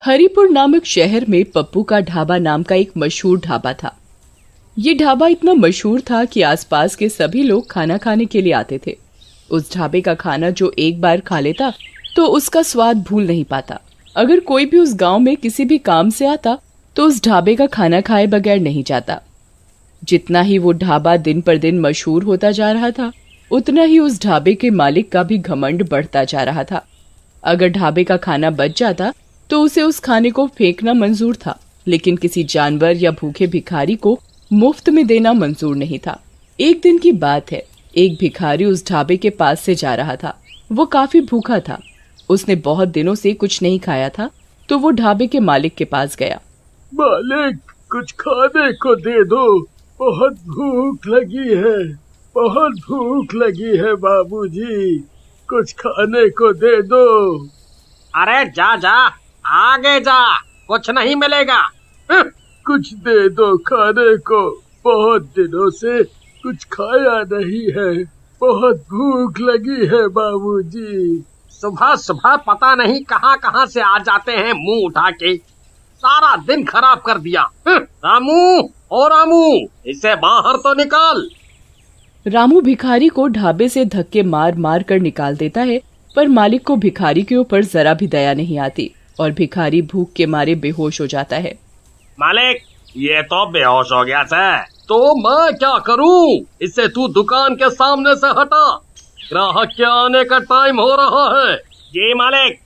हरिपुर नामक शहर में पप्पू का ढाबा नाम का एक मशहूर ढाबा था। ये ढाबा इतना मशहूर था कि आसपास के सभी लोग खाना खाने के लिए आते थे। उस ढाबे का खाना जो एक बार खा लेता तो उसका स्वाद भूल नहीं पाता। अगर कोई भी उस गांव में किसी भी काम से आता तो उस ढाबे का खाना खाए बगैर नहीं जाता। जितना ही वो ढाबा दिन पर दिन मशहूर होता जा रहा था, उतना ही उस ढाबे के मालिक का भी घमंड बढ़ता जा रहा था। अगर ढाबे का खाना बच जाता तो उसे उस खाने को फेंकना मंजूर था, लेकिन किसी जानवर या भूखे भिखारी को मुफ्त में देना मंजूर नहीं था। एक दिन की बात है, एक भिखारी उस ढाबे के पास से जा रहा था। वो काफी भूखा था। उसने बहुत दिनों से कुछ नहीं खाया था, तो वो ढाबे के मालिक के पास गया। मालिक, कुछ खाने को दे दो, बहुत भूख लगी है, बहुत भूख लगी है बाबूजी, कुछ खाने को दे दो। अरे जा जा, आगे जा, कुछ नहीं मिलेगा। कुछ दे दो खाने को, बहुत दिनों से कुछ खाया नहीं है, बहुत भूख लगी है बाबूजी। सुबह सुबह पता नहीं कहाँ कहाँ से आ जाते हैं मुंह उठा के, सारा दिन खराब कर दिया। रामू, ओ रामू, इसे बाहर तो निकाल। रामू भिखारी को ढाबे से धक्के मार मार कर निकाल देता है, पर मालिक को भिखारी के ऊपर जरा भी दया नहीं आती और भिखारी भूख के मारे बेहोश हो जाता है। मालिक, ये तो बेहोश हो गया है। तो मैं क्या करूं? इसे तू दुकान के सामने से हटा, ग्राहक के आने का टाइम हो रहा है। जी मालिक।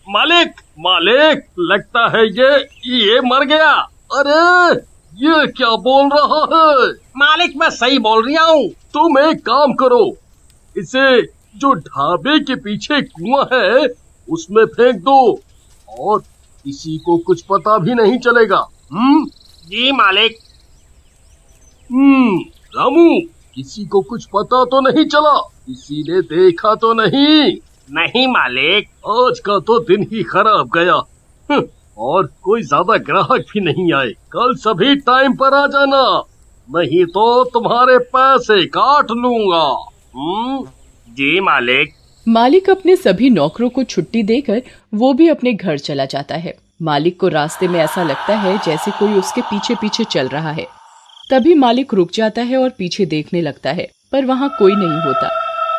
मालिक, मालिक, लगता है ये मर गया। अरे ये क्या बोल रहा है? मालिक, मैं सही बोल रहा हूँ। तुम एक काम करो, इसे जो ढाबे के पीछे कुआं है उसमें फेंक दो और किसी को कुछ पता भी नहीं चलेगा। जी मालिक। रामू, किसी को कुछ पता तो नहीं चला? किसी ने देखा तो नहीं? नहीं मालिक। आज का तो दिन ही खराब गया। और कोई ज्यादा ग्राहक भी नहीं आए। कल सभी टाइम पर आ जाना, नहीं तो तुम्हारे पैसे काट लूंगा। जी मालिक। मालिक अपने सभी नौकरों को छुट्टी देकर वो भी अपने घर चला जाता है। मालिक को रास्ते में ऐसा लगता है जैसे कोई उसके पीछे पीछे चल रहा है। तभी मालिक रुक जाता है और पीछे देखने लगता है, पर वहाँ कोई नहीं होता।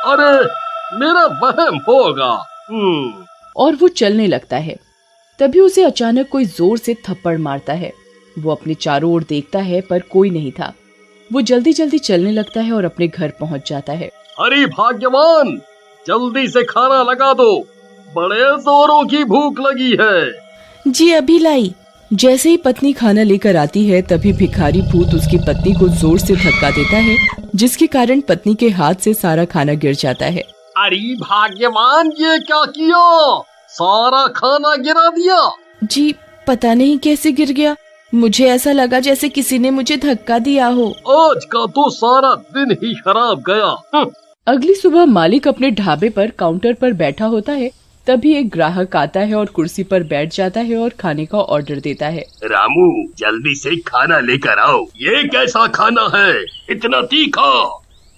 अरे मेरा वहम होगा। और वो चलने लगता है। तभी उसे अचानक कोई जोर से थप्पड़ मारता है। वो अपने चारों ओर देखता है, पर कोई नहीं था। वो जल्दी जल्दी चलने लगता है और अपने घर पहुँच जाता है। अरे भाग्यवान, जल्दी से खाना लगा दो, बड़े जोरों की भूख लगी है। जी अभी लाई। जैसे ही पत्नी खाना लेकर आती है, तभी भिखारी भूत उसकी पत्नी को जोर से धक्का देता है, जिसके कारण पत्नी के हाथ से सारा खाना गिर जाता है। अरे भाग्यवान, ये क्या किया? सारा खाना गिरा दिया। जी पता नहीं कैसे गिर गया, मुझे ऐसा लगा जैसे किसी ने मुझे धक्का दिया हो। आज का तो सारा दिन ही खराब गया। अगली सुबह मालिक अपने ढाबे पर काउंटर पर बैठा होता है। तभी एक ग्राहक आता है और कुर्सी पर बैठ जाता है और खाने का ऑर्डर देता है। रामू, जल्दी से खाना लेकर आओ। ये कैसा खाना है, इतना तीखा?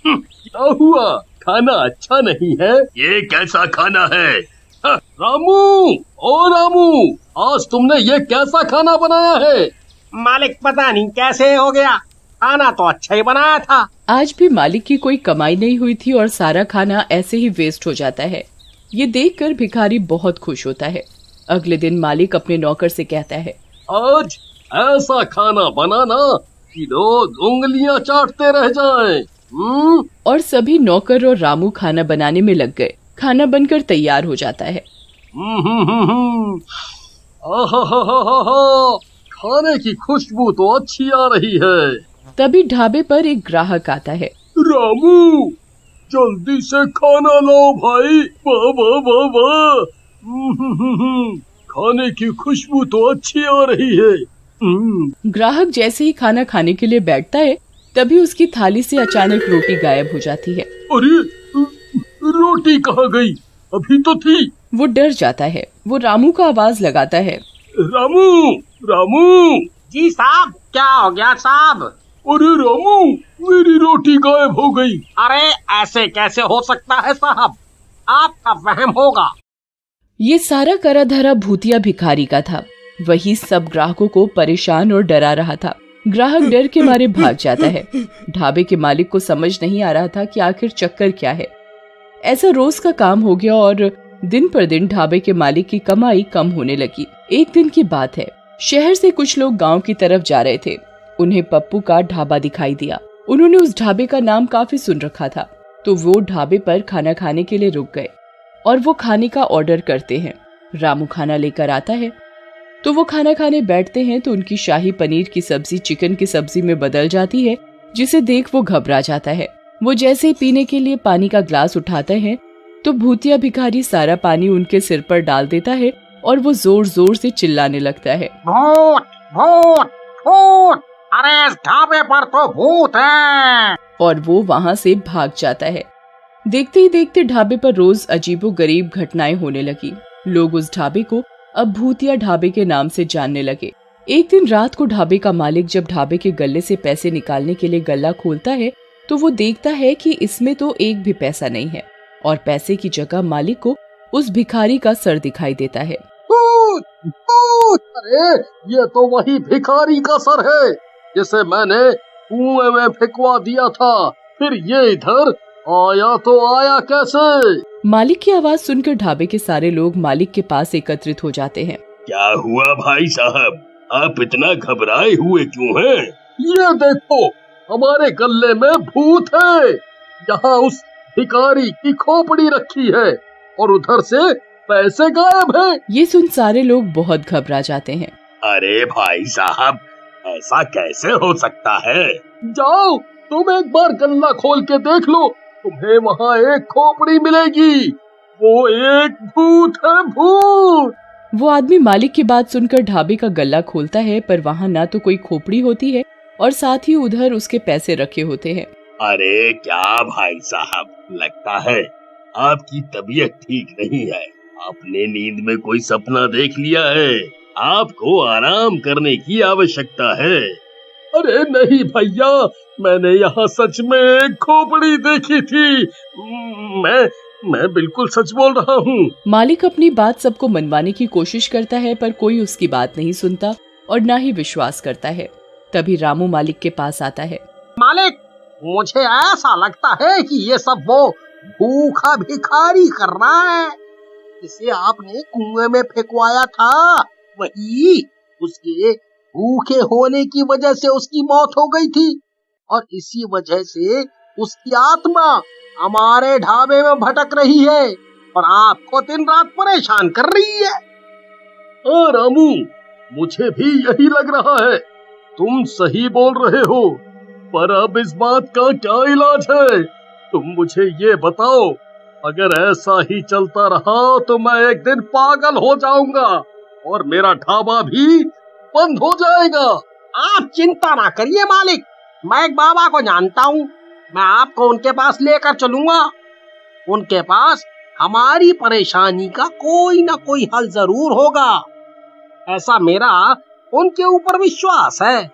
क्या हुआ, खाना अच्छा नहीं है? ये कैसा खाना है? रामू, ओ रामू, आज तुमने ये कैसा खाना बनाया है? मालिक, पता नहीं कैसे हो गया, खाना तो अच्छा ही बनाया था। आज भी मालिक की कोई कमाई नहीं हुई थी और सारा खाना ऐसे ही वेस्ट हो जाता है। ये देखकर भिखारी बहुत खुश होता है। अगले दिन मालिक अपने नौकर से कहता है, आज ऐसा खाना बनाना कि लोग उंगलियां चाटते रह जाएं। और सभी नौकर और रामू खाना बनाने में लग गए। खाना बनकर तैयार हो जाता है। खाने की खुशबू तो अच्छी आ रही है। तभी ढाबे पर एक ग्राहक आता है। रामू, जल्दी से खाना लाओ भाई, वाह वाह वाह वाह, खाने की खुशबू तो अच्छी आ रही है। ग्राहक जैसे ही खाना खाने के लिए बैठता है, तभी उसकी थाली से अचानक रोटी गायब हो जाती है। अरे रोटी कहाँ गई? अभी तो थी। वो डर जाता है। वो रामू का आवाज लगाता है। रामू, रामू। जी साहब, क्या हो गया साहब? अरे रामू, मेरी रोटी गायब हो गई। अरे ऐसे कैसे हो सकता है साहब, आपका वहम होगा। ये सारा करा धरा भूतिया भिखारी का था। वही सब ग्राहकों को परेशान और डरा रहा था। ग्राहक डर के मारे भाग जाता है। ढाबे के मालिक को समझ नहीं आ रहा था कि आखिर चक्कर क्या है। ऐसा रोज का काम हो गया और दिन पर दिन ढाबे के मालिक की कमाई कम होने लगी। एक दिन की बात है, शहर से कुछ लोग गांव की तरफ जा रहे थे। उन्हें पप्पू का ढाबा दिखाई दिया। उन्होंने उस ढाबे का नाम काफी सुन रखा था, तो वो ढाबे पर खाना खाने के लिए रुक गए और वो खाने का ऑर्डर करते हैं। रामू खाना लेकर आता है तो वो खाना खाने बैठते हैं तो उनकी शाही पनीर की सब्जी चिकन की सब्जी में बदल जाती है, जिसे देख वो घबरा जाता है। वो जैसे ही पीने के लिए पानी का ग्लास उठाते हैं तो भूतिया भिखारी सारा पानी उनके सिर पर डाल देता है और वो जोर जोर से चिल्लाने लगता है, भूत भूत भूत, अरे इस ढाबे पर तो भूत है। और वो वहाँ से भाग जाता है। देखते ही देखते ढाबे पर रोज अजीबोगरीब घटनाएं होने लगी। लोग उस ढाबे को अब भूतिया ढाबे के नाम से जानने लगे। एक दिन रात को ढाबे का मालिक जब ढाबे के गल्ले से पैसे निकालने के लिए गल्ला खोलता है तो वो देखता है कि इसमें तो एक भी पैसा नहीं है और पैसे की जगह मालिक को उस भिखारी का सर दिखाई देता है। भूत भूत, अरे ये तो वही भिखारी का सर है जिसे मैंने कुएं में फेंकवा दिया था। फिर ये इधर आया तो आया कैसे? मालिक की आवाज सुनकर ढाबे के सारे लोग मालिक के पास एकत्रित हो जाते हैं। क्या हुआ भाई साहब, आप इतना घबराए हुए क्यों हैं? ये देखो, हमारे गल्ले में भूत है। यहाँ उस भिखारी की खोपड़ी रखी है और उधर से पैसे गायब हैं। ये सुन सारे लोग बहुत घबरा जाते हैं। अरे भाई साहब, ऐसा कैसे हो सकता है? जाओ, तुम एक बार गल्ला खोल के देख लो, तुम्हें वहाँ एक खोपड़ी मिलेगी। वो एक भूत है, भूत। वो आदमी मालिक की बात सुनकर ढाबे का गल्ला खोलता है, पर वहाँ ना तो कोई खोपड़ी होती है और साथ ही उधर उसके पैसे रखे होते हैं। अरे क्या भाई साहब, लगता है आपकी तबीयत ठीक नहीं है। आपने नींद में कोई सपना देख लिया है। आपको आराम करने की आवश्यकता है। अरे नहीं भैया, मैंने यहाँ सच में एक खोपड़ी देखी थी। मैं बिल्कुल सच बोल रहा हूँ। मालिक अपनी बात सबको मनवाने की कोशिश करता है, पर कोई उसकी बात नहीं सुनता और ना ही विश्वास करता है। तभी रामू मालिक के पास आता है। मालिक, मुझे ऐसा लगता है कि ये सब वो भूखा भिखारी कर रहा है जिसे आपने कुएं में फेंकवाया था। वही उसके भूखे होने की वजह से उसकी मौत हो गई थी और इसी वजह से उसकी आत्मा हमारे ढाबे में भटक रही है और आपको दिन रात परेशान कर रही है। हाँ रामू, मुझे भी यही लग रहा है। तुम सही बोल रहे हो, पर अब इस बात का क्या इलाज है? तुम मुझे ये बताओ। अगर ऐसा ही चलता रहा तो मैं एक दिन पागल हो जाऊंगा और मेरा ढाबा भी बंद हो जाएगा। आप चिंता ना करिए मालिक, मैं एक बाबा को जानता हूँ। मैं आपको उनके पास लेकर चलूंगा। उनके पास हमारी परेशानी का कोई ना कोई हल जरूर होगा। ऐसा मेरा उनके ऊपर विश्वास है।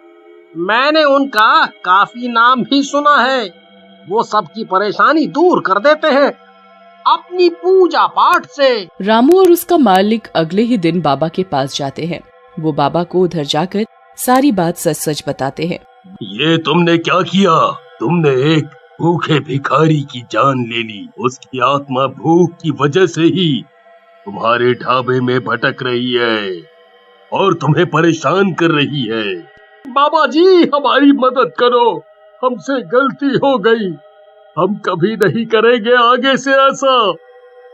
मैंने उनका काफी नाम भी सुना है। वो सबकी परेशानी दूर कर देते हैं अपनी पूजा पाठ से। रामू और उसका मालिक अगले ही दिन बाबा के पास जाते हैं। वो बाबा को उधर जाकर सारी बात सच सच बताते हैं। ये तुमने क्या किया? तुमने एक भूखे भिखारी की जान ले ली। उसकी आत्मा भूख की वजह से ही तुम्हारे ढाबे में भटक रही है और तुम्हें परेशान कर रही है। बाबा जी, हमारी मदद करो, हमसे गलती हो गई। हम कभी नहीं करेंगे आगे से ऐसा।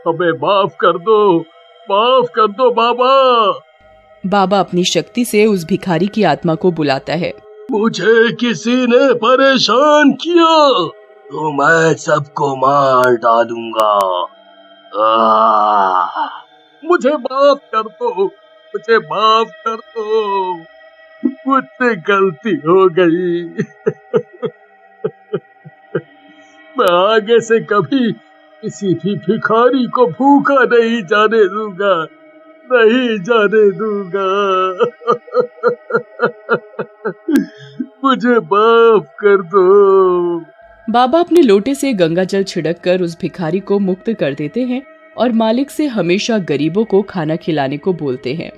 हमें माफ कर दो बाबा। बाबा अपनी शक्ति से उस भिखारी की आत्मा को बुलाता है। मुझे किसी ने परेशान किया तो मैं सबको मार डालूंगा। मुझे माफ कर दो, मुझे माफ कर दो, मुझसे गलती हो गई। मैं आगे से कभी किसी भी भिखारी को भूखा नहीं जाने दूंगा, नहीं जाने दूंगा। मुझे माफ कर दो। बाबा अपने लोटे से गंगा जल छिड़ककर उस भिखारी को मुक्त कर देते हैं और मालिक से हमेशा गरीबों को खाना खिलाने को बोलते हैं।